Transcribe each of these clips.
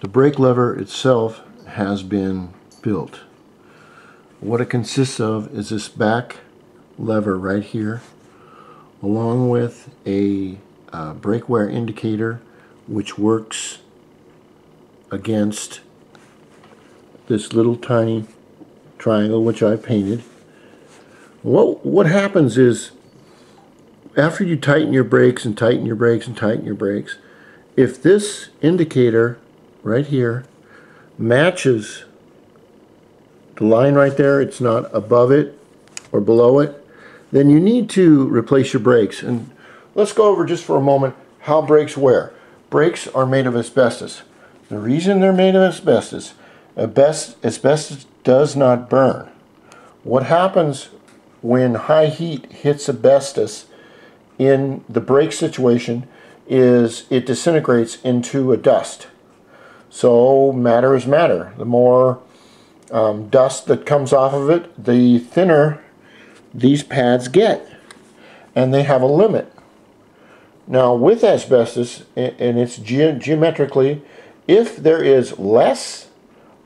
The brake lever itself has been built. What it consists of is this back lever right here, along with a brake wear indicator which works against this little tiny triangle which I painted. What happens is, after you tighten your brakes and tighten your brakes and tighten your brakes, if this indicator right here matches the line right there, it's not above it or below it, then you need to replace your brakes. And let's go over just for a moment how brakes wear. Brakes are made of asbestos. The reason they're made of asbestos does not burn. What happens when high heat hits asbestos in the brake situation is it disintegrates into a dust. So matter is matter. The more dust that comes off of it, the thinner these pads get, and they have a limit. Now with asbestos, and it's geometrically, if there is less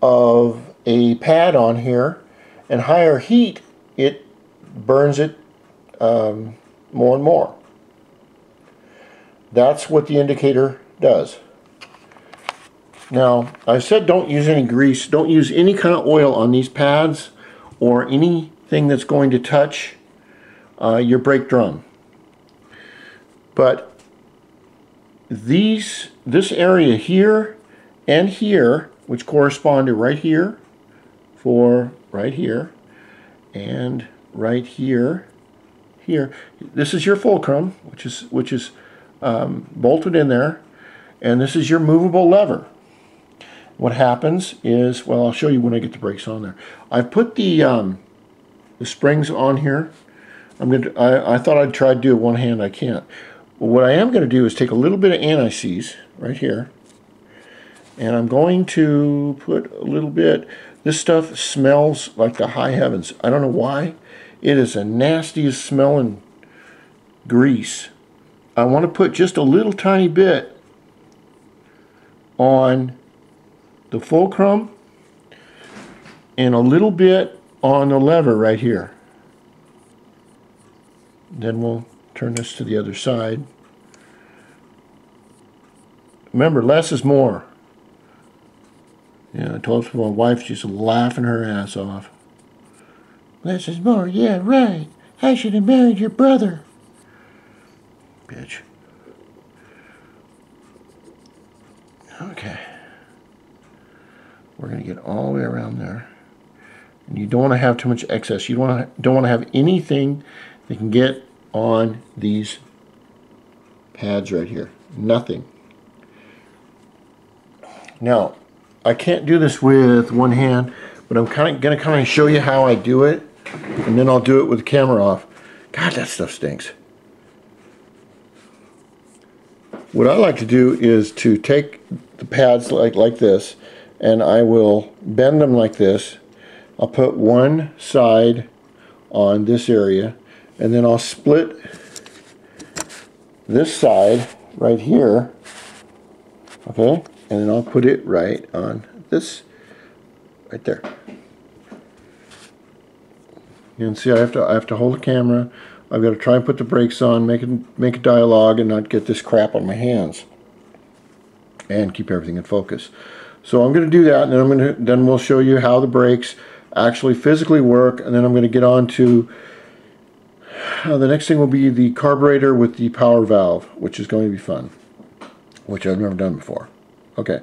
of a pad on here and higher heat, it burns it more and more. That's what the indicator does. Now, I said don't use any grease, don't use any kind of oil on these pads or anything that's going to touch your brake drum. But this area here and here, which correspond to right here, for right here, and right here, here. This is your fulcrum, which is bolted in there, and this is your movable lever. What happens is, well, I'll show you when I get the brakes on there. I've put the springs on here. I thought I'd try to do it one hand. I can't. But what I am going to do is take a little bit of anti-seize right here, and I'm going to put a little bit. This stuff smells like the high heavens. I don't know why. It is the nastiest smelling grease. I want to put just a little tiny bit on the fulcrum and a little bit on the lever right here. Then we'll turn this to the other side. Remember, less is more. Yeah, I told my wife, she's laughing her ass off. Less is more, yeah, right. I should have married your brother. Bitch. Okay. We're going to get all the way around there. And you don't want to have too much excess. You don't want to have anything that can get on these pads right here. Nothing. Now, I can't do this with one hand, but I'm going to show you how I do it, and then I'll do it with the camera off. God, that stuff stinks. What I like to do is to take the pads like this, and I will bend them like this. I'll put one side on this area, and then I'll split this side right here, okay, and then I'll put it right on this, right there. You can see I have to hold the camera. I've got to try and put the brakes on, make a dialogue, and not get this crap on my hands, and keep everything in focus. So I'm going to do that, and then we'll show you how the brakes actually physically work, and then I'm going to get on to the next thing will be the carburetor with the power valve, which is going to be fun, which I've never done before. Okay.